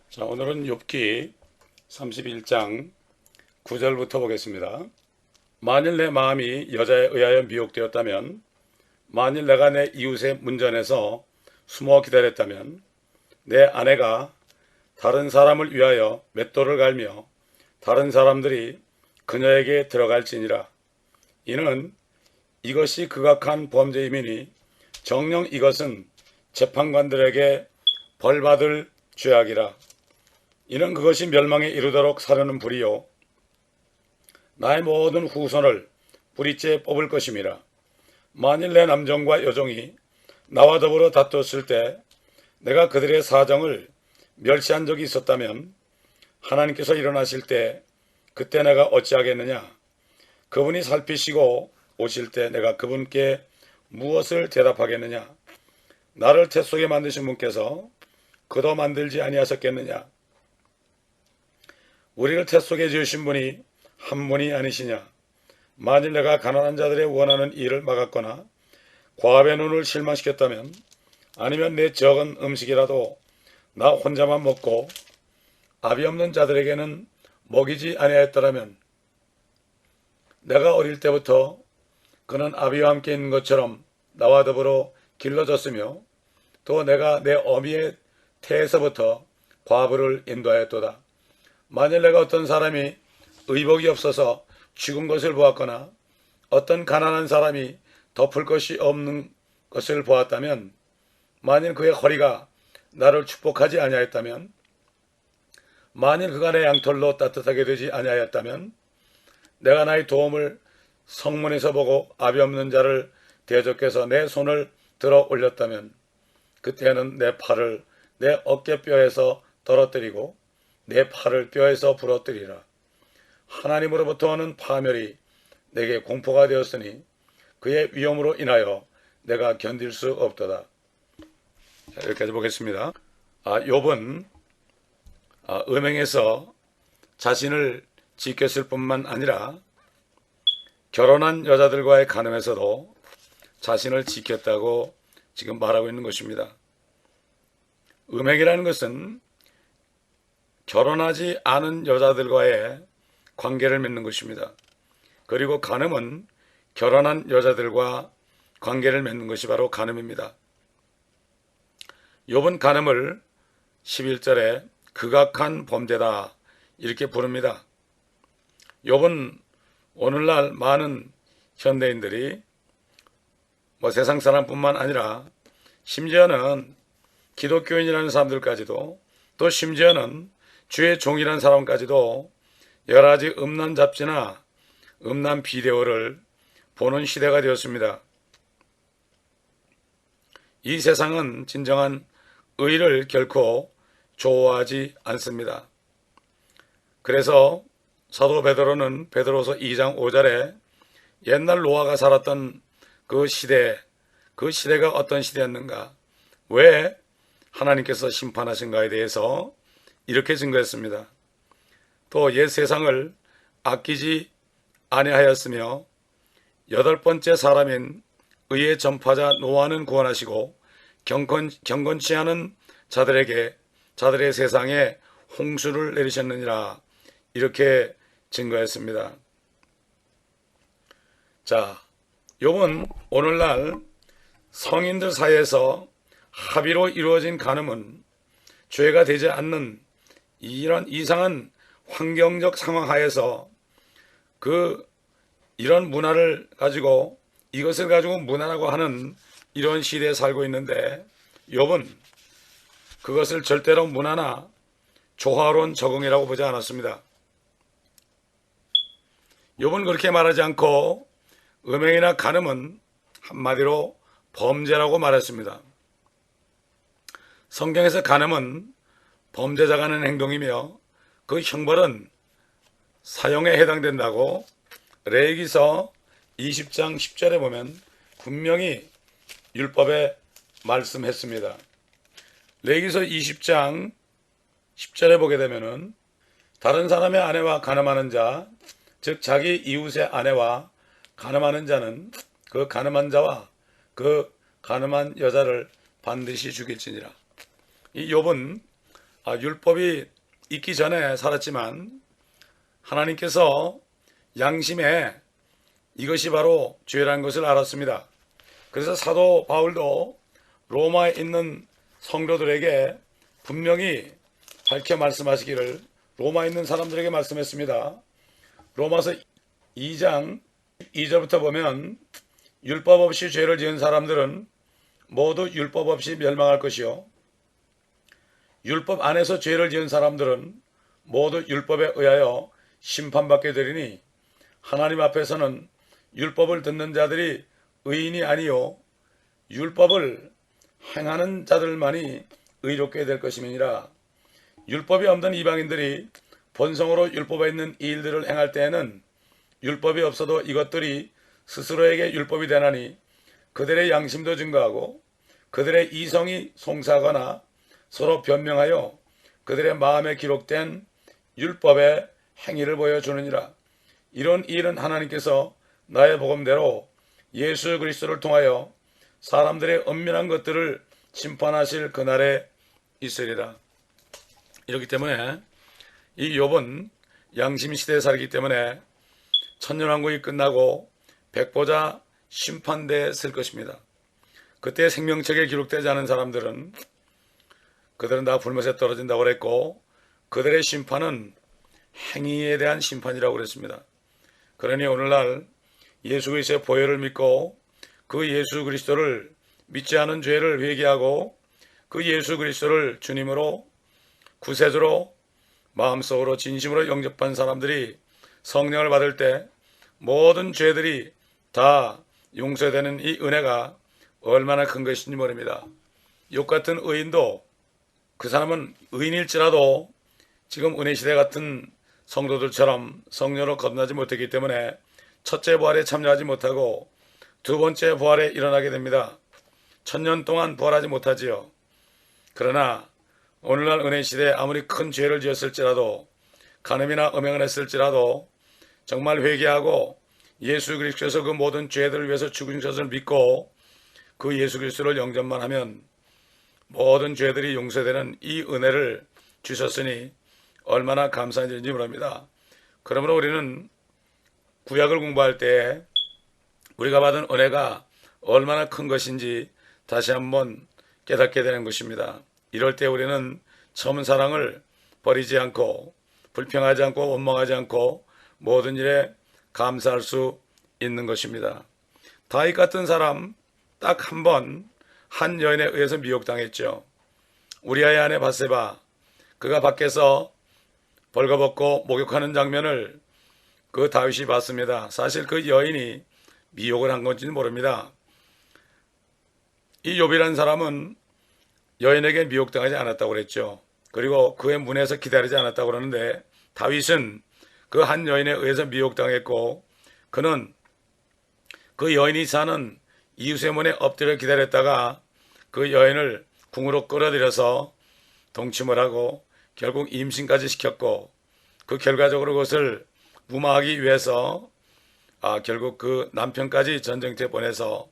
자, 오늘은 욥기 31장 9절부터 보겠습니다. 만일 내 마음이 여자에 의하여 미혹되었다면, 만일 내가 내 이웃의 문전에서 숨어 기다렸다면, 내 아내가 다른 사람을 위하여 맷돌을 갈며 다른 사람들이 그녀에게 들어갈지니라. 이는 이것이 극악한 범죄이미니 정녕 이것은 재판관들에게 벌받을 죄악이라. 이는 그것이 멸망에 이르도록 사르는 불이요 나의 모든 후손을 뿌리째 뽑을 것임이라. 만일 내 남종과 여종이 나와 더불어 다투었을 때 내가 그들의 사정을 멸시한 적이 있었다면 하나님께서 일어나실 때 그때 내가 어찌하겠느냐. 그분이 살피시고 오실 때 내가 그분께 무엇을 대답하겠느냐. 나를 태 속에 만드신 분께서 그도 만들지 아니하셨겠느냐. 우리를 태 속에 지으신 분이 한 분이 아니시냐. 만일 내가 가난한 자들의 원하는 일을 막았거나 과부의 눈을 실망시켰다면, 아니면 내 적은 음식이라도 나 혼자만 먹고 압이 없는 자들에게는 먹이지 아니하였더라면, 내가 어릴 때부터 그는 아비와 함께 있는 것처럼 나와 더불어 길러졌으며, 또 내가 내 어미의 태에서부터 과부를 인도하였도다. 만일 내가 어떤 사람이 의복이 없어서 죽은 것을 보았거나 어떤 가난한 사람이 덮을 것이 없는 것을 보았다면, 만일 그의 허리가 나를 축복하지 아니하였다면, 만일 그가 내 양털로 따뜻하게 되지 아니하였다면, 내가 나의 도움을 성문에서 보고 압이 없는 자를 대적해서 내 손을 들어 올렸다면, 그때는 내 팔을 내 어깨뼈에서 떨어뜨리고 내 팔을 뼈에서 부러뜨리라. 하나님으로부터 오는 파멸이 내게 공포가 되었으니 그의 위험으로 인하여 내가 견딜 수 없도다. 자, 여기까지 보겠습니다. 욥은 음행에서 자신을 지켰을 뿐만 아니라 결혼한 여자들과의 간음에서도 자신을 지켰다고 지금 말하고 있는 것입니다. 음행이라는 것은 결혼하지 않은 여자들과의 관계를 맺는 것입니다. 그리고 간음은 결혼한 여자들과 관계를 맺는 것이 바로 간음입니다. 욥은 간음을 11절에 극악한 범죄다 이렇게 부릅니다. 욥은 오늘날 많은 현대인들이 세상 사람뿐만 아니라 심지어는 기독교인이라는 사람들까지도, 또 심지어는 주의 종이라는 사람까지도 여러 가지 음란 잡지나 음란 비디오를 보는 시대가 되었습니다. 이 세상은 진정한 의를 결코 좋아하지 않습니다. 그래서 사도 베드로는 베드로서 2장 5절에 옛날 노아가 살았던 그 시대가 어떤 시대였는가, 왜 하나님께서 심판하신가에 대해서 이렇게 증거했습니다. 또 옛 세상을 아끼지 아니하였으며 여덟 번째 사람인 의의 전파자 노아는 구원하시고 경건치 않은 자들의 세상에 홍수를 내리셨느니라 이렇게 증거했습니다. 자, 욥은 오늘날 성인들 사이에서 합의로 이루어진 간음은 죄가 되지 않는 이런 이상한 환경적 상황 하에서 이런 문화를 가지고, 이것을 가지고 문화라고 하는 이런 시대에 살고 있는데, 욥은 그것을 절대로 문화나 조화로운 적응이라고 보지 않았습니다. 욥은 그렇게 말하지 않고 음행이나 간음은 한마디로 범죄라고 말했습니다. 성경에서 간음은 범죄자가 하는 행동이며 그 형벌은 사형에 해당된다고 레위기서 20장 10절에 보면 분명히 율법에 말씀했습니다. 레위기서 20장 10절에 보게 되면은 다른 사람의 아내와 간음하는 자, 즉 자기 이웃의 아내와 간음하는 자는 그 간음한 자와 그 간음한 여자를 반드시 죽일지니라. 이 욥은 율법이 있기 전에 살았지만 하나님께서 양심에 이것이 바로 죄라는 것을 알았습니다. 그래서 사도 바울도 로마에 있는 성도들에게 분명히 밝혀 말씀하시기를 로마에 있는 사람들에게 말씀했습니다. 로마서 2장 2절부터 보면 율법 없이 죄를 지은 사람들은 모두 율법 없이 멸망할 것이요 율법 안에서 죄를 지은 사람들은 모두 율법에 의하여 심판받게 되리니 하나님 앞에서는 율법을 듣는 자들이 의인이 아니요 율법을 행하는 자들만이 의롭게 될 것임이니라. 율법이 없는 이방인들이 본성으로 율법에 있는 이 일들을 행할 때에는 율법이 없어도 이것들이 스스로에게 율법이 되나니 그들의 양심도 증거하고 그들의 이성이 송사하거나 서로 변명하여 그들의 마음에 기록된 율법의 행위를 보여주느니라. 이런 일은 하나님께서 나의 복음대로 예수 그리스도를 통하여 사람들의 은밀한 것들을 심판하실 그날에 있으리라. 이렇기 때문에 이 욥은 양심시대에 살기 때문에 천년왕국이 끝나고 백보자 심판대에 설 것입니다. 그때 생명책에 기록되지 않은 사람들은 그들은 다 불못에 떨어진다고 그랬고 그들의 심판은 행위에 대한 심판이라고 그랬습니다. 그러니 오늘날 예수 그리스도의 보혈을 믿고 그 예수 그리스도를 믿지 않은 죄를 회개하고 그 예수 그리스도를 주님으로 구세주로 마음속으로 진심으로 영접한 사람들이 성령을 받을 때 모든 죄들이 다 용서되는 이 은혜가 얼마나 큰 것인지 모릅니다. 욥 같은 의인도 그 사람은 의인일지라도 지금 은혜시대 같은 성도들처럼 성령으로 거듭나지 못했기 때문에 첫째 부활에 참여하지 못하고 두 번째 부활에 일어나게 됩니다. 1000년 동안 부활하지 못하지요. 그러나 오늘날 은혜시대에 아무리 큰 죄를 지었을지라도 간음이나 음행을 했을지라도 정말 회개하고 예수 그리스도께서 그 모든 죄들을 위해서 죽으신 것을 믿고 그 예수 그리스도를 영접만 하면 모든 죄들이 용서되는 이 은혜를 주셨으니 얼마나 감사한 일인지 모릅니다. 그러므로 우리는 구약을 공부할 때 우리가 받은 은혜가 얼마나 큰 것인지 다시 한번 깨닫게 되는 것입니다. 이럴 때 우리는 처음 사랑을 버리지 않고 불평하지 않고 원망하지 않고 모든 일에 감사할 수 있는 것입니다. 다윗 같은 사람 딱 한 번 한 여인에 의해서 미혹당했죠. 우리아의 아내 밧세바, 그가 밖에서 벌거벗고 목욕하는 장면을 그 다윗이 봤습니다. 사실 그 여인이 미혹을 한 건지는 모릅니다. 이 욥이라는 사람은 여인에게 미혹당하지 않았다고 그랬죠. 그리고 그의 문에서 기다리지 않았다고 그러는데 다윗은 그 한 여인에 의해서 미혹당했고 그는 그 여인이 사는 이웃의 문에 엎드려 기다렸다가 그 여인을 궁으로 끌어들여서 동침을 하고 결국 임신까지 시켰고 그 결과적으로 그것을 무마하기 위해서 결국 그 남편까지 전쟁터에 보내서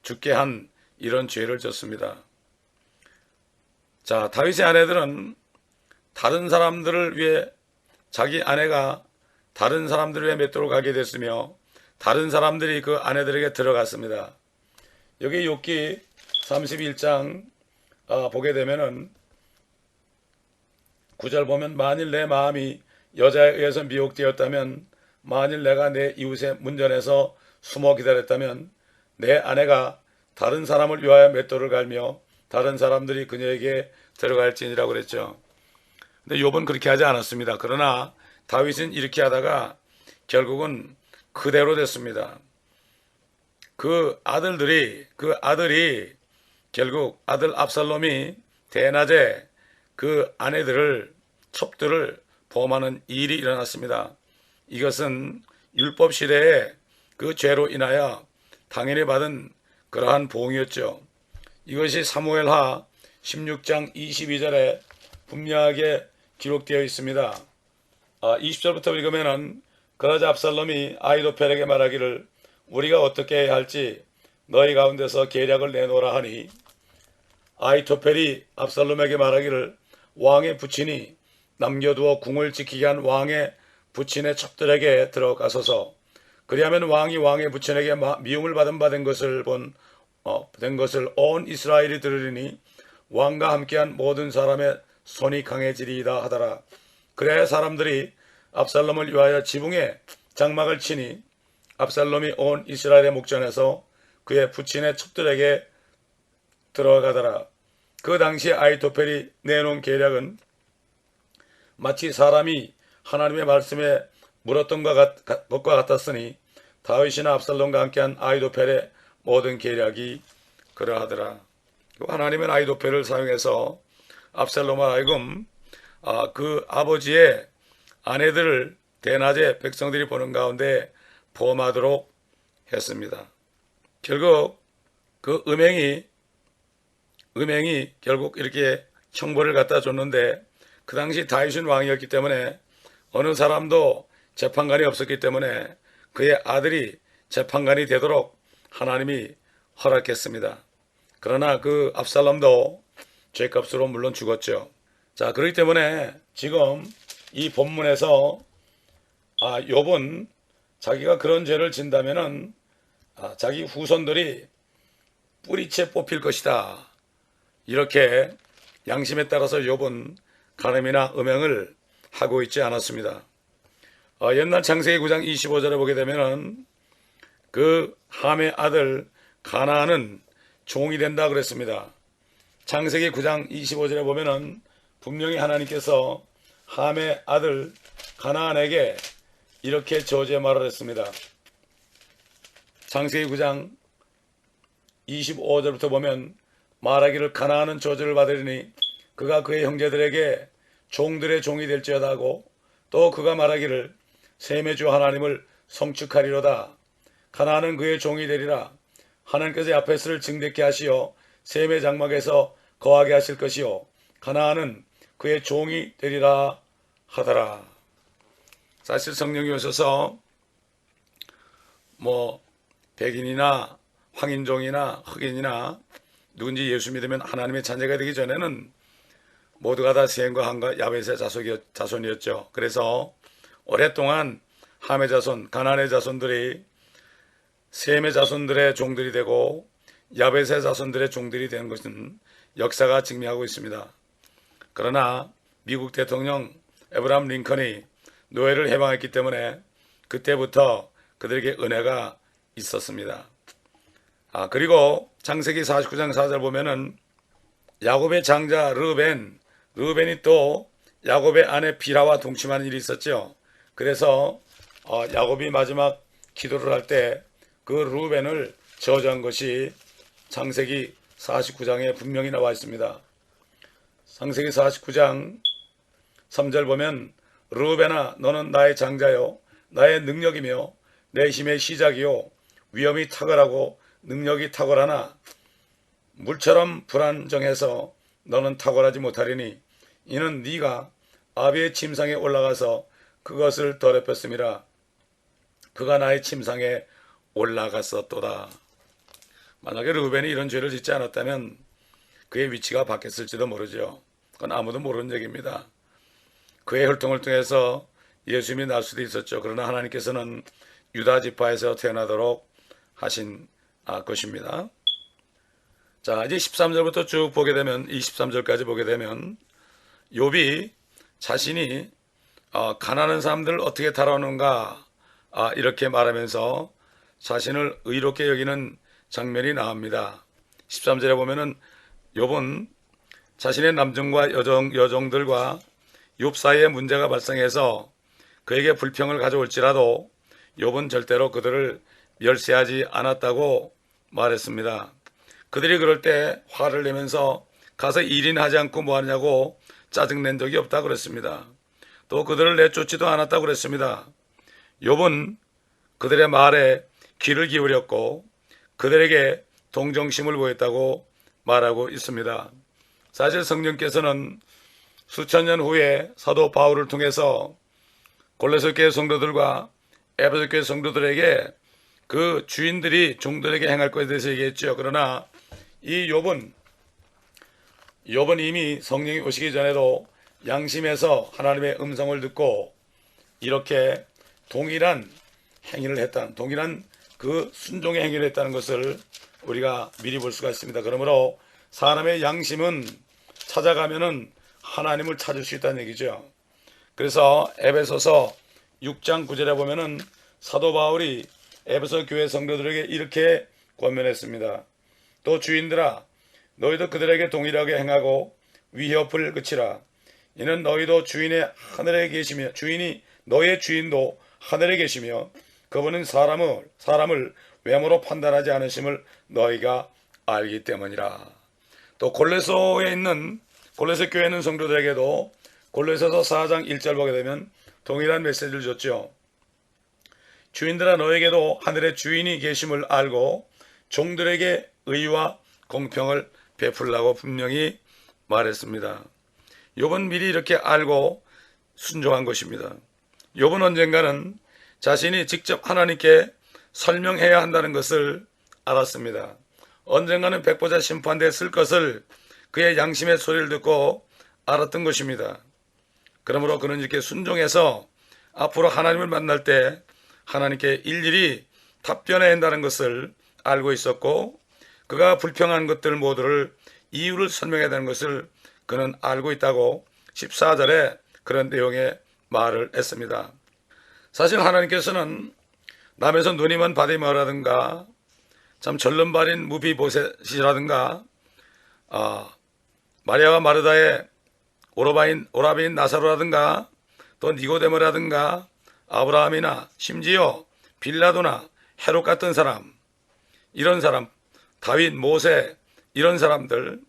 죽게 한 이런 죄를 졌습니다. 자, 다윗의 아내들은 다른 사람들을 위해 자기 아내가 다른 사람들을 위해 맷돌을 가게 됐으며 다른 사람들이 그 아내들에게 들어갔습니다. 여기 욥기 31장 보게 되면은 9절 보면 만일 내 마음이 여자에 의해서 미혹되었다면 만일 내가 내 이웃의 문전에서 숨어 기다렸다면 내 아내가 다른 사람을 위하여 맷돌을 갈며 다른 사람들이 그녀에게 들어갈지니라고 그랬죠. 근데 욥은 그렇게 하지 않았습니다. 그러나 다윗은 이렇게 하다가 결국은 그대로 됐습니다. 그 아들이 결국 아들 압살롬이 대낮에 그 아내들을 첩들을 범하는 일이 일어났습니다. 이것은 율법 시대에 그 죄로 인하여 당연히 받은 그러한 보응이었죠. 이것이 사무엘하 16장 22절에 분명하게 기록되어 있습니다. 20절부터 읽으면은 그러자 압살롬이 아히도펠에게 말하기를 우리가 어떻게 해야 할지 너희 가운데서 계략을 내놓으라 하니 아히토펠이 압살롬에게 말하기를 왕의 부친이 남겨두어 궁을 지키게 한 왕의 부친의 첩들에게 들어가소서. 그리하면 왕이 왕의 부친에게 미움을 받은 것을 된 것을 온 이스라엘이 들으리니 왕과 함께한 모든 사람의 손이 강해지리이다 하더라. 그래야 사람들이 압살롬을 위하여 지붕에 장막을 치니 압살롬이 온 이스라엘의 목전에서 그의 부친의 첩들에게 들어가더라. 그 당시에 아히토펠이 내놓은 계략은 마치 사람이 하나님의 말씀에 물었던 것과 같았으니 다윗이나 압살롬과 함께한 아히토펠의 모든 계략이 그러하더라. 하나님은 아히토펠을 사용해서 압살롬을 하여금 그 아버지의 아내들을 대낮에 백성들이 보는 가운데 범하도록 했습니다. 결국 그 음행이 결국 이렇게 형벌을 갖다 줬는데, 그 당시 다윗은 왕이었기 때문에 어느 사람도 재판관이 없었기 때문에 그의 아들이 재판관이 되도록 하나님이 허락했습니다. 그러나 그 압살롬도 죄값으로 물론 죽었죠. 자, 그렇기 때문에 지금 이 본문에서 욥은 자기가 그런 죄를 진다면은 자기 후손들이 뿌리채 뽑힐 것이다. 이렇게 양심에 따라서 욥은 간음이나 음행을 하고 있지 않았습니다. 옛날 창세기 9장 25절에 보게 되면은 그 함의 아들 가나안은 종이 된다 그랬습니다. 창세기 9장 25절에 보면은 분명히 하나님께서 함의 아들 가나안에게 이렇게 저주의 말을 했습니다. 창세기 9장 25절부터 보면 말하기를 가나안은 저주를 받으리니 그가 그의 형제들에게 종들의 종이 될지어다 하고, 또 그가 말하기를 셈의 주 하나님을 성축하리로다. 가나안은 그의 종이 되리라. 하나님께서 야페스를 증대케 하시어 셈의 장막에서 거하게 하실 것이요 가나안은 그의 종이 되리라 하더라. 사실 성령이 오셔서 백인이나 황인종이나 흑인이나 누군지 예수 믿으면 하나님의 자녀가 되기 전에는 모두가 다 셈과 함과 야벳의 자손이었죠. 그래서 오랫동안 함의 자손, 가나안의 자손들이 셈의 자손들의 종들이 되고 야벳의 자손들의 종들이 되는 것은 역사가 증명하고 있습니다. 그러나 미국 대통령 에브라함 링컨이 노예를 해방했기 때문에 그때부터 그들에게 은혜가 있었습니다. 그리고 창세기 49장 4절 보면은 야곱의 장자 르벤이 또 야곱의 아내 비라와 동침하는 일이 있었죠. 그래서 야곱이 마지막 기도를 할 때 그 르벤을 저주한 것이 창세기 49장에 분명히 나와 있습니다. 창세기 49장 3절 보면 르벤아 너는 나의 장자요 나의 능력이며 내 힘의 시작이요 위엄이 탁월하고 능력이 탁월하나 물처럼 불안정해서 너는 탁월하지 못하리니 이는 네가 아비의 침상에 올라가서 그것을 더럽혔음이라. 그가 나의 침상에 올라갔었도다. 만약에 르벤이 이런 죄를 짓지 않았다면 그의 위치가 바뀌었을지도 모르죠. 그건 아무도 모르는 얘기입니다. 그의 혈통을 통해서 예수님이 날 수도 있었죠. 그러나 하나님께서는 유다 지파에서 태어나도록 하신 것입니다. 자, 이제 13절부터 쭉 보게 되면 23절까지 보게 되면 욥이 자신이 가난한 사람들을 어떻게 다루는가 이렇게 말하면서 자신을 의롭게 여기는 장면이 나옵니다. 13절에 보면은 욥은 자신의 남종과 여종들과 욥 사이에 문제가 발생해서 그에게 불평을 가져올지라도 욥은 절대로 그들을 멸시하지 않았다고 말했습니다. 그들이 그럴 때 화를 내면서 가서 일이나 하지 않고 뭐 하냐고 짜증낸 적이 없다고 그랬습니다. 또 그들을 내쫓지도 않았다고 그랬습니다. 욥은 그들의 말에 귀를 기울였고 그들에게 동정심을 보였다고 말하고 있습니다. 사실 성령께서는 수천 년 후에 사도 바울을 통해서 골로새 교회 성도들과 에베소 교회 성도들에게 그 주인들이 종들에게 행할 것에 대해서 얘기했죠. 그러나 이 욥은 욥은 이미 성령이 오시기 전에도 양심에서 하나님의 음성을 듣고 이렇게 동일한 행위를 했다는, 동일한 그 순종의 행위를 했다는 것을 우리가 미리 볼 수가 있습니다. 그러므로 사람의 양심은 찾아가면은 하나님을 찾을 수 있다는 얘기죠. 그래서 에베소서 6장 9절에 보면은 사도 바울이 에베소 교회 성도들에게 이렇게 권면했습니다. 또 주인들아, 너희도 그들에게 동일하게 행하고 위협을 그치라. 이는 너희도 주인의 하늘에 계시며, 주인이 너의 주인도 하늘에 계시며 그분은 사람을 외모로 판단하지 않으심을 너희가 알기 때문이라. 또 골로새에 있는 골로새 교회에 있는 성도들에게도 골로새서 4장 1절 보게 되면 동일한 메시지를 줬죠. 주인들아, 너에게도 하늘의 주인이 계심을 알고 종들에게 의와 공평을 베풀라고 분명히 말했습니다. 욥은 미리 이렇게 알고 순종한 것입니다. 욥은 언젠가는 자신이 직접 하나님께 설명해야 한다는 것을 알았습니다. 언젠가는 백보자 심판대에 쓸 것을 그의 양심의 소리를 듣고 알았던 것입니다. 그러므로 그는 이렇게 순종해서 앞으로 하나님을 만날 때 하나님께 일일이 답변해야 한다는 것을 알고 있었고, 그가 불평한 것들 모두를 이유를 설명해야 되는 것을 그는 알고 있다고 14절에 그런 내용의 말을 했습니다. 사실 하나님께서는 남에서 누님은 바디마라든가 참 절름발인 무비보셋이라든가 마리아와 마르다의 오라비인 나사로라든가 또 니고데모라든가 아브라함이나 심지어 빌라도나 헤롯 같은 사람, 이런 사람, 다윗, 모세, 이런 사람들,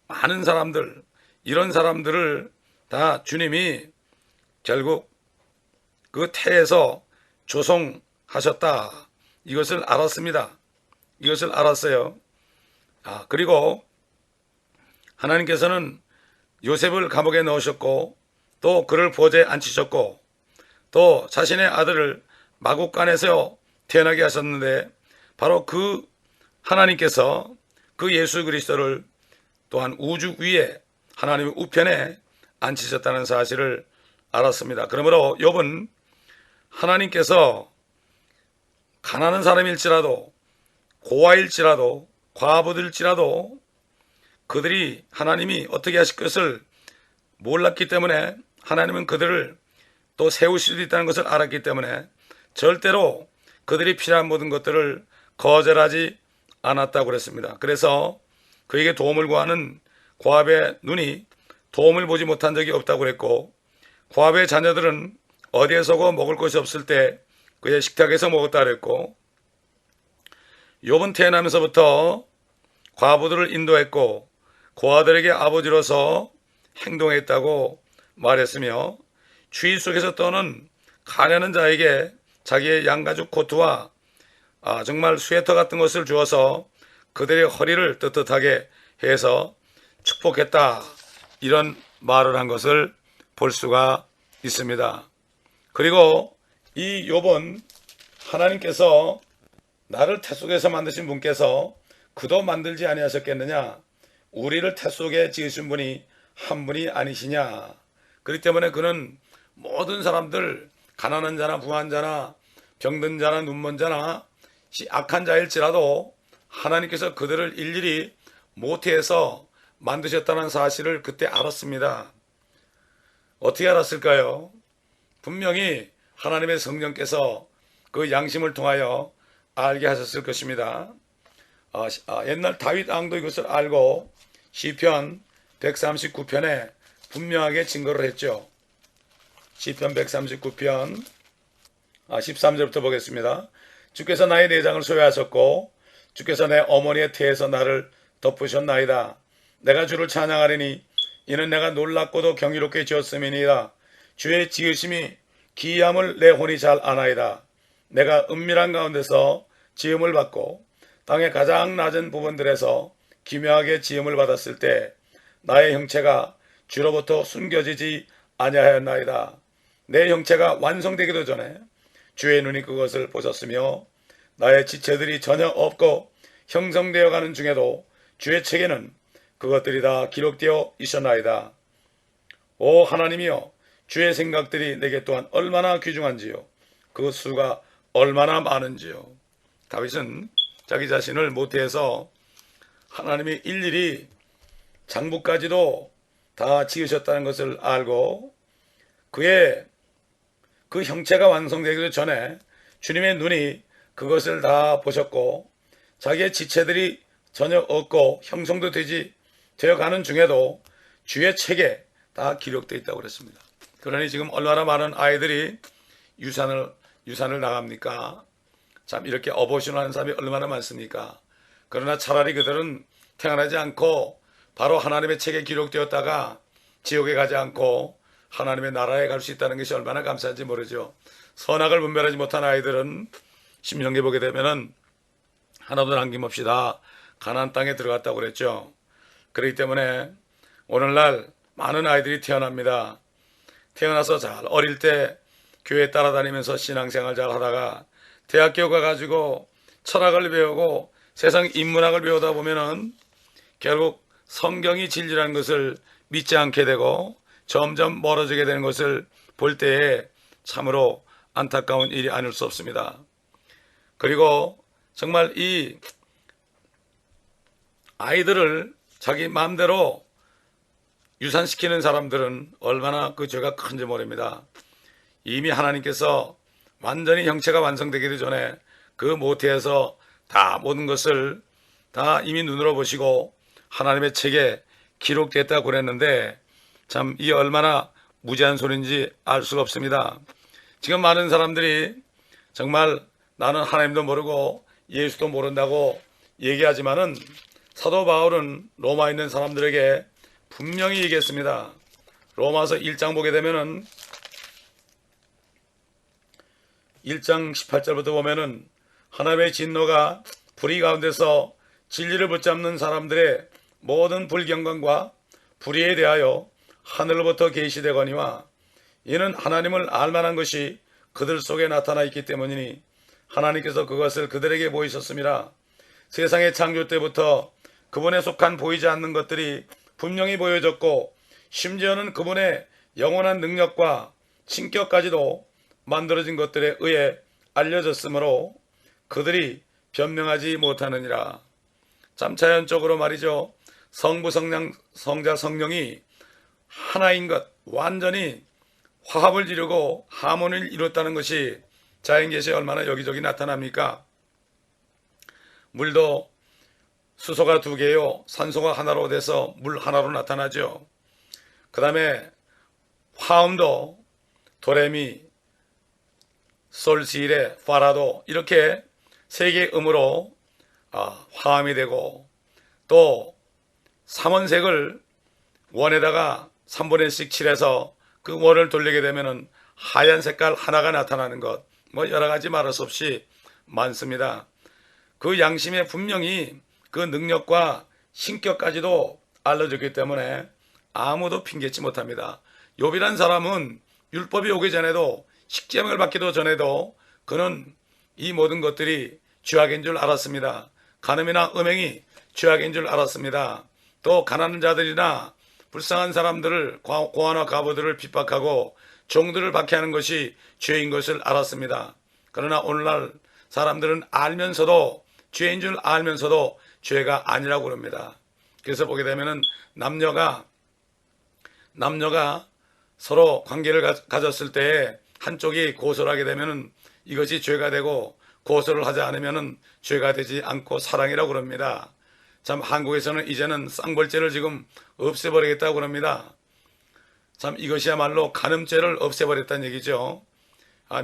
많은 사람들, 이런 사람들을 다 주님이 결국 그 태에서 조성하셨다, 이것을 알았습니다. 이것을 알았어요. 그리고 하나님께서는 요셉을 감옥에 넣으셨고 또 그를 보좌에 앉히셨고 또 자신의 아들을 마국간에서 태어나게 하셨는데, 바로 그 하나님께서 그 예수 그리스도를 또한 우주 위에 하나님의 우편에 앉히셨다는 사실을 알았습니다. 그러므로 욥은 하나님께서 가난한 사람일지라도 고아일지라도 과부들일지라도 그들이 하나님이 어떻게 하실 것을 몰랐기 때문에 하나님은 그들을 또 세우실 수 있다는 것을 알았기 때문에 절대로 그들이 필요한 모든 것들을 거절하지 않았다고 그랬습니다. 그래서 그에게 도움을 구하는 고압의 눈이 도움을 보지 못한 적이 없다고 그랬고, 고압의 자녀들은 어디에서고 먹을 것이 없을 때 그의 식탁에서 먹었다 그랬고, 욥은 태어나면서부터 과부들을 인도했고 고아들에게 아버지로서 행동했다고 말했으며, 추위 속에서 떠는 가난한 자에게 자기의 양가죽 코트와 정말 스웨터 같은 것을 주어서 그들의 허리를 뜨뜻하게 해서 축복했다, 이런 말을 한 것을 볼 수가 있습니다. 그리고 이 욥은 하나님께서 나를 태 속에서 만드신 분께서 그도 만들지 아니하셨겠느냐, 우리를 태 속에 지으신 분이 한 분이 아니시냐. 그렇기 때문에 그는 모든 사람들, 가난한 자나 부한 자나 병든 자나 눈먼 자나 악한 자일지라도 하나님께서 그들을 일일이 모태에서 만드셨다는 사실을 그때 알았습니다. 어떻게 알았을까요? 분명히 하나님의 성령께서 그 양심을 통하여 알게 하셨을 것입니다. 옛날 다윗 왕도 이것을 알고 시편 139편에 분명하게 증거를 했죠. 시편 139편 13절부터 보겠습니다. 주께서 나의 내장을 소유하셨고 주께서 내 어머니의 태에서 나를 덮으셨나이다. 내가 주를 찬양하리니 이는 내가 놀랍고도 경이롭게 지었음이니이다. 주의 지으심이 기이함을 내 혼이 잘 아나이다. 내가 은밀한 가운데서 지음을 받고 땅의 가장 낮은 부분들에서 기묘하게 지음을 받았을 때 나의 형체가 주로부터 숨겨지지 아니하였나이다. 내 형체가 완성되기도 전에 주의 눈이 그것을 보셨으며 나의 지체들이 전혀 없고 형성되어 가는 중에도 주의 책에는 그것들이 다 기록되어 있었나이다. 오 하나님이여, 주의 생각들이 내게 또한 얼마나 귀중한지요, 그 수가 얼마나 많은지요. 다윗은 자기 자신을 모태해서 하나님이 일일이 장부까지도 다 지으셨다는 것을 알고 그의 그 형체가 완성되기도 전에 주님의 눈이 그것을 다 보셨고 자기의 지체들이 전혀 없고 형성도 되어가는 중에도 주의 책에 다 기록되어 있다고 그랬습니다. 그러니 지금 얼마나 많은 아이들이 유산을 나갑니까? 참 이렇게 어버이션 하는 사람이 얼마나 많습니까? 그러나 차라리 그들은 태어나지 않고 바로 하나님의 책에 기록되었다가 지옥에 가지 않고 하나님의 나라에 갈 수 있다는 것이 얼마나 감사한지 모르죠. 선악을 분별하지 못한 아이들은 신명기 보게 되면은 하나도 남김없이 다 가나안 땅에 들어갔다고 그랬죠. 그렇기 때문에 오늘날 많은 아이들이 태어납니다. 태어나서 잘 어릴 때 교회 따라다니면서 신앙생활 잘 하다가 대학교 가가지고 철학을 배우고 세상 인문학을 배우다 보면은 결국 성경이 진리라는 것을 믿지 않게 되고 점점 멀어지게 되는 것을 볼 때에 참으로 안타까운 일이 아닐 수 없습니다. 그리고 정말 이 아이들을 자기 마음대로 유산시키는 사람들은 얼마나 그 죄가 큰지 모릅니다. 이미 하나님께서 완전히 형체가 완성되기도 전에 그 모태에서 다 모든 것을 다 이미 눈으로 보시고 하나님의 책에 기록됐다고 그랬는데 참 이게 얼마나 무지한 소리인지 알 수가 없습니다. 지금 많은 사람들이 정말 나는 하나님도 모르고 예수도 모른다고 얘기하지만은 사도 바울은 로마에 있는 사람들에게 분명히 얘기했습니다. 로마서 1장 보게 되면은 1장 18절부터 보면은 하나님의 진노가 불의 가운데서 진리를 붙잡는 사람들의 모든 불경건과 불의에 대하여 하늘로부터 계시되거니와 이는 하나님을 알만한 것이 그들 속에 나타나 있기 때문이니 하나님께서 그것을 그들에게 보이셨음이라. 세상의 창조 때부터 그분에 속한 보이지 않는 것들이 분명히 보여졌고 심지어는 그분의 영원한 능력과 신격까지도 만들어진 것들에 의해 알려졌으므로 그들이 변명하지 못하느니라. 참 자연적으로 말이죠. 성부, 성자, 성령이 하나인 것, 완전히 화합을 이루고 하모니를 이뤘다는 것이 자연계시에 얼마나 여기저기 나타납니까? 물도 수소가 2개요, 산소가 하나로 돼서 물 하나로 나타나죠. 그 다음에 화음도 도레미, 솔시레, 파라도 이렇게 3개의 음으로 화음이 되고 또 삼원색을 원에다가 3분의 1씩 칠해서 그 원을 돌리게 되면은 하얀 색깔 하나가 나타나는 것, 뭐 여러 가지 말할 수 없이 많습니다. 그 양심에 분명히 그 능력과 신격까지도 알려졌기 때문에 아무도 핑계치 못합니다. 욥이란 사람은 율법이 오기 전에도 식재명을 받기도 전에도 그는 이 모든 것들이 죄악인 줄 알았습니다. 간음이나 음행이 죄악인 줄 알았습니다. 또 가난한 자들이나 불쌍한 사람들을, 고아나 과부들을 핍박하고 종들을 박해하는 것이 죄인 것을 알았습니다. 그러나 오늘날 사람들은 알면서도, 죄인 줄 알면서도 죄가 아니라고 그럽니다. 그래서 보게 되면은 남녀가 서로 관계를 가졌을 때 한쪽이 고소를 하게 되면은 이것이 죄가 되고 고소를 하지 않으면은 죄가 되지 않고 사랑이라고 그럽니다. 참 한국에서는 이제는 쌍벌죄를 지금 없애버리겠다고 그럽니다. 참 이것이야말로 간음죄를 없애버렸다는 얘기죠.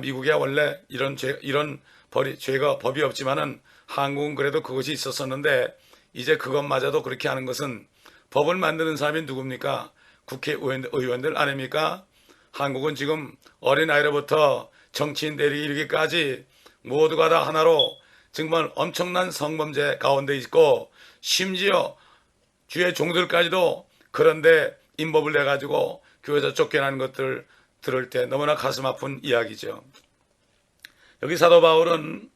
미국에 원래 이런 죄가 법이 없지만은 한국은 그래도 그것이 있었었는데 이제 그것마저도 그렇게 하는 것은 법을 만드는 사람이 누굽니까? 국회의원들 아닙니까? 한국은 지금 어린아이로부터 정치인 내리 이르기까지 모두가 다 하나로 정말 엄청난 성범죄 가운데 있고 심지어 주의 종들까지도 그런데 인법을 내가지고 교회에서 쫓겨나는 것들 들을 때 너무나 가슴 아픈 이야기죠. 여기 사도 바울은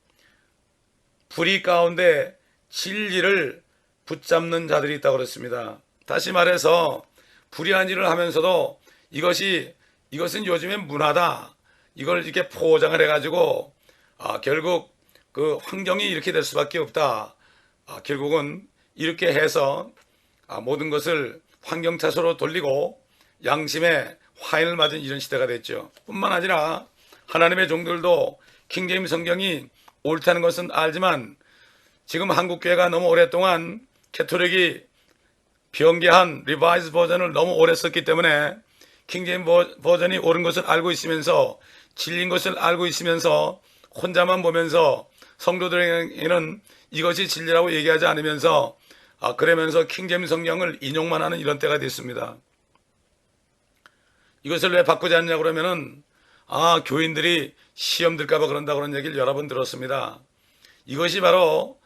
불의 가운데 진리를 붙잡는 자들이 있다고 그랬습니다. 다시 말해서 불의한 일을 하면서도 이것은 요즘의 문화다. 이걸 이렇게 포장을 해가지고 결국 그 환경이 이렇게 될 수밖에 없다. 결국은 이렇게 해서 모든 것을 환경 탓으로 돌리고 양심에 화인을 맞은 이런 시대가 됐죠. 뿐만 아니라 하나님의 종들도 킹제임 성경이 옳다는 것은 알지만 지금 한국교회가 너무 오랫동안 캐톨릭이 변개한 리바이즈 버전을 너무 오래 썼기 때문에 킹제임 버전이 옳은 것을 알고 있으면서 진리인 것을 알고 있으면서 혼자만 보면서 성도들에게는 이것이 진리라고 얘기하지 않으면서 그러면서 킹제임 성경을 인용만 하는 이런 때가 됐습니다. 이것을 왜 바꾸지 않냐고 그러면은 교인들이 시험 들까봐 그런다 그런 얘기를 여러 번 들었습니다. 이것이 바로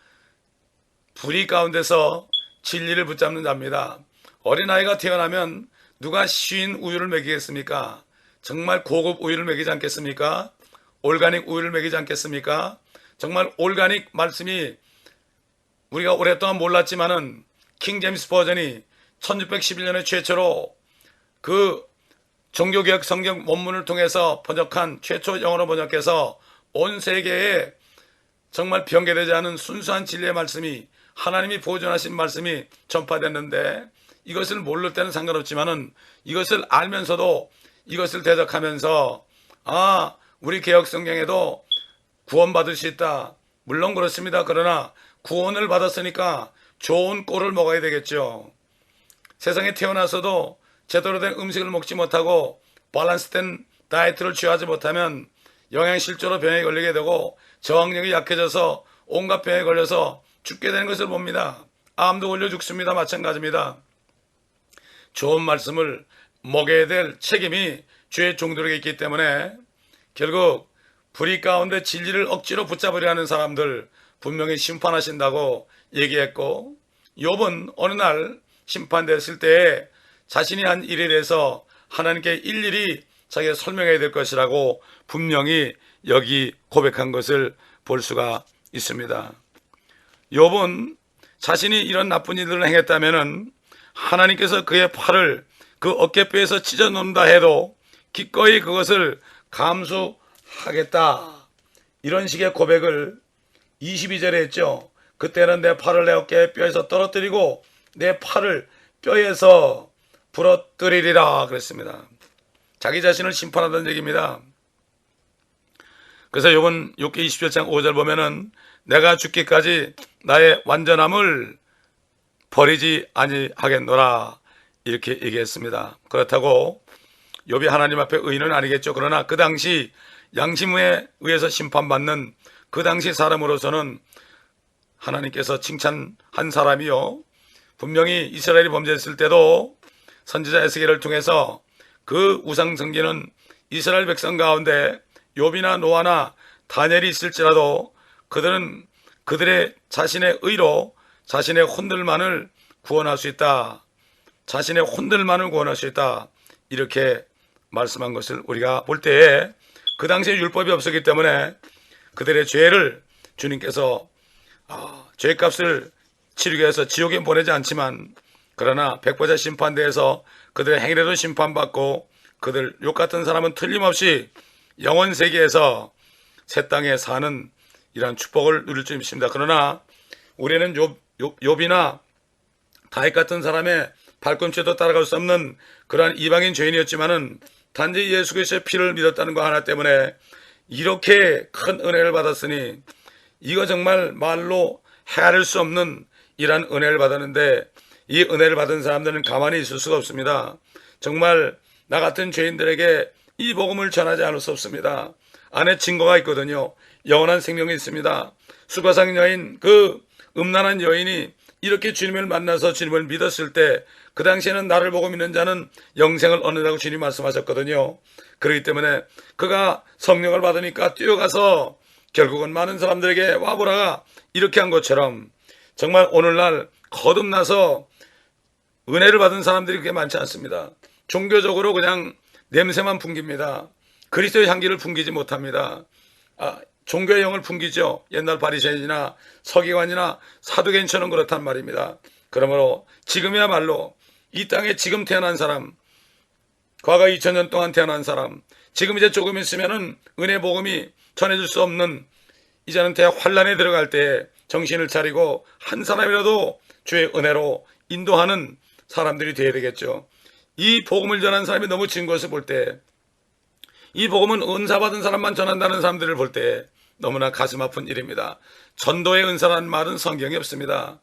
불의 가운데서 진리를 붙잡는 자입니다. 어린아이가 태어나면 누가 쉰 우유를 먹이겠습니까? 정말 고급 우유를 먹이지 않겠습니까? 올가닉 우유를 먹이지 않겠습니까? 정말 올가닉 말씀이 우리가 오랫동안 몰랐지만은 킹제임스 버전이 1611년에 최초로 그 종교개혁 성경 원문을 통해서 번역한 최초 영어로 번역해서 온 세계에 정말 변개되지 않은 순수한 진리의 말씀이 하나님이 보존하신 말씀이 전파됐는데 이것을 모를 때는 상관없지만은 이것을 알면서도 이것을 대적하면서 우리 개혁 성경에도 구원받을 수 있다. 물론 그렇습니다. 그러나 구원을 받았으니까 좋은 꼴을 먹어야 되겠죠. 세상에 태어나서도 제대로 된 음식을 먹지 못하고 밸런스된 다이어트를 취하지 못하면 영양실조로 병에 걸리게 되고 저항력이 약해져서 온갖 병에 걸려서 죽게 되는 것을 봅니다. 암도 걸려 죽습니다. 마찬가지입니다. 좋은 말씀을 먹여야 될 책임이 주의 종들에게 있기 때문에 결국 불의 가운데 진리를 억지로 붙잡으려 하는 사람들 분명히 심판하신다고 얘기했고 욥은 어느 날 심판됐을 때에 자신이 한 일에 대해서 하나님께 일일이 자기가 설명해야 될 것이라고 분명히 여기 고백한 것을 볼 수가 있습니다. 욥은 자신이 이런 나쁜 일들을 행했다면은 하나님께서 그의 팔을 그 어깨뼈에서 찢어 놓는다 해도 기꺼이 그것을 감수하겠다. 이런 식의 고백을 22절에 했죠. 그때는 내 팔을 내 어깨 뼈에서 떨어뜨리고 내 팔을 뼈에서 부러뜨리리라 그랬습니다. 자기 자신을 심판하던 얘기입니다. 그래서 욥은 욥기 27장 5절 보면은 내가 죽기까지 나의 완전함을 버리지 아니하겠노라 이렇게 얘기했습니다. 그렇다고 욥이 하나님 앞에 의인은 아니겠죠. 그러나 그 당시 양심에 의해서 심판받는 그 당시 사람으로서는 하나님께서 칭찬한 사람이요. 분명히 이스라엘이 범죄했을 때도 선지자 에스겔을 통해서 그 우상 섬기는 이스라엘 백성 가운데 욥이나 노아나 다니엘이 있을지라도 그들은 그들의 자신의 의로 자신의 혼들만을 구원할 수 있다. 자신의 혼들만을 구원할 수 있다. 이렇게 말씀한 것을 우리가 볼 때에 그 당시에 율법이 없었기 때문에 그들의 죄를 주님께서 죄값을 치르기 위해서 지옥에 보내지 않지만 그러나 백보자 심판대에서 그들의 행위로 심판받고 그들 욥 같은 사람은 틀림없이 영원 세계에서 새 땅에 사는 이러한 축복을 누릴 줄 믿습니다. 그러나 우리는 욥이나 다윗 같은 사람의 발꿈치도 따라갈 수 없는 그러한 이방인 죄인이었지만은 단지 예수 그리스도의 피를 믿었다는 거 하나 때문에 이렇게 큰 은혜를 받았으니 이거 정말 말로 헤아릴 수 없는 이러한 은혜를 받았는데 이 은혜를 받은 사람들은 가만히 있을 수가 없습니다. 정말 나 같은 죄인들에게 이 복음을 전하지 않을 수 없습니다. 안에 증거가 있거든요. 영원한 생명이 있습니다. 수가상 여인 그 음란한 여인이 이렇게 주님을 만나서 주님을 믿었을 때 그 당시에는 나를 보고 믿는 자는 영생을 얻는다고 주님 말씀하셨거든요. 그렇기 때문에 그가 성령을 받으니까 뛰어가서 결국은 많은 사람들에게 와보라가 이렇게 한 것처럼 정말 오늘날 거듭나서 은혜를 받은 사람들이 그렇게 많지 않습니다. 종교적으로 그냥 냄새만 풍깁니다. 그리스도의 향기를 풍기지 못합니다. 종교의 영을 풍기죠. 옛날 바리새인이나 서기관이나 사두개인처럼 그렇단 말입니다. 그러므로 지금이야말로 이 땅에 지금 태어난 사람, 과거 2000년 동안 태어난 사람, 지금 이제 조금 있으면은 은혜 복음이 전해줄 수 없는 이제는 대환란에 들어갈 때 정신을 차리고 한 사람이라도 주의 은혜로 인도하는 사람들이 되어야 되겠죠. 이 복음을 전하는 사람이 너무 진 것을 볼 때, 이 복음은 은사 받은 사람만 전한다는 사람들을 볼 때 너무나 가슴 아픈 일입니다. 전도의 은사라는 말은 성경에 없습니다.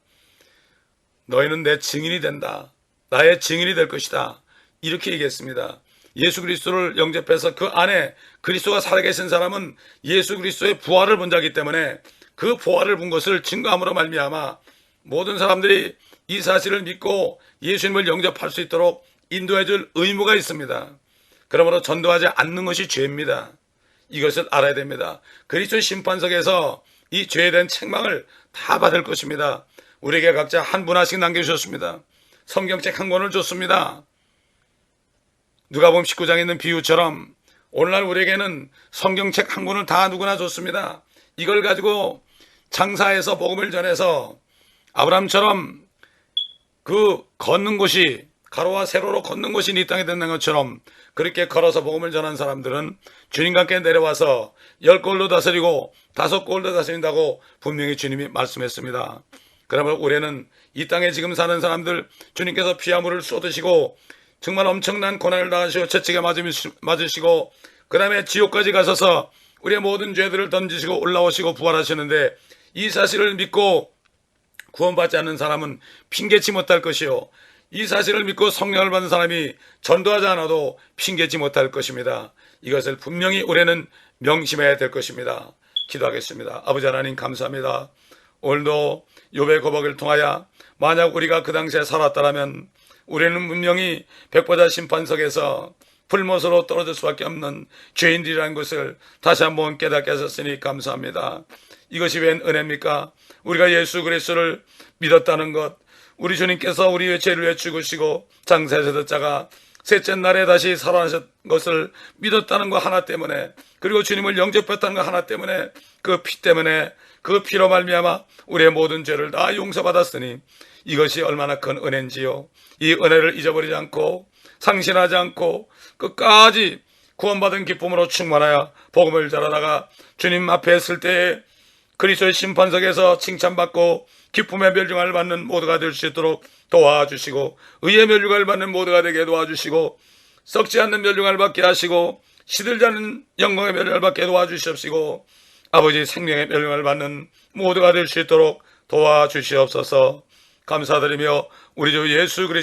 너희는 내 증인이 된다. 나의 증인이 될 것이다. 이렇게 얘기했습니다. 예수 그리스도를 영접해서 그 안에 그리스도가 살아계신 사람은 예수 그리스도의 부활을 본 자이기 때문에 그 부활을 본 것을 증거함으로 말미암아 모든 사람들이 이 사실을 믿고 예수님을 영접할 수 있도록 인도해 줄 의무가 있습니다. 그러므로 전도하지 않는 것이 죄입니다. 이것을 알아야 됩니다. 그리스도의 심판석에서 이 죄에 대한 책망을 다 받을 것입니다. 우리에게 각자 한 분하씩 남겨주셨습니다. 성경책 한 권을 줬습니다. 누가복음 19장에 있는 비유처럼 오늘날 우리에게는 성경책 한 권을 다 누구나 줬습니다. 이걸 가지고 장사해서 복음을 전해서 아브라함처럼 그 걷는 곳이 가로와 세로로 걷는 곳이 이 땅에 된다는 것처럼 그렇게 걸어서 복음을 전한 사람들은 주님과 함께 내려와서 10골로 다스리고 5골로 다스린다고 분명히 주님이 말씀했습니다. 그러면 우리는 이 땅에 지금 사는 사람들 주님께서 피와 물을 쏟으시고 정말 엄청난 고난을 당하시고 채찍에 맞으시고 그 다음에 지옥까지 가셔서 우리의 모든 죄들을 던지시고 올라오시고 부활하시는데 이 사실을 믿고 구원받지 않는 사람은 핑계치 못할 것이요, 이 사실을 믿고 성령을 받은 사람이 전도하지 않아도 핑계치 못할 것입니다. 이것을 분명히 우리는 명심해야 될 것입니다. 기도하겠습니다. 아버지 하나님 감사합니다. 오늘도 욥의 고백을 통하여 만약 우리가 그 당시에 살았다면 우리는 분명히 백보자 심판석에서 불못으로 떨어질 수밖에 없는 죄인들이라는 것을 다시 한번 깨닫게 하셨으니 감사합니다. 이것이 웬 은혜입니까? 우리가 예수 그리스도를 믿었다는 것, 우리 주님께서 우리의 죄를 위해 죽으시고 장사하셨던 자가 셋째 날에 다시 살아나신 것을 믿었다는 것 하나 때문에, 그리고 주님을 영접했다는 것 하나 때문에, 그 피 때문에, 그 피로 말미암아 우리의 모든 죄를 다 용서받았으니 이것이 얼마나 큰 은혜인지요. 이 은혜를 잊어버리지 않고 상실하지 않고 끝까지 구원받은 기쁨으로 충만하여 복음을 전하다가 주님 앞에 설 때에 그리스도의 심판석에서 칭찬받고 기쁨의 멸류관을 받는 모두가 될 수 있도록 도와주시고, 의의 멸류관을 받는 모두가 되게 도와주시고, 썩지 않는 멸류관을 받게 하시고, 시들지 않는 영광의 멸류관을 받게 도와주시옵시고, 아버지 생명의 멸류관을 받는 모두가 될 수 있도록 도와주시옵소서. 감사드리며 우리 주 예수 그리스도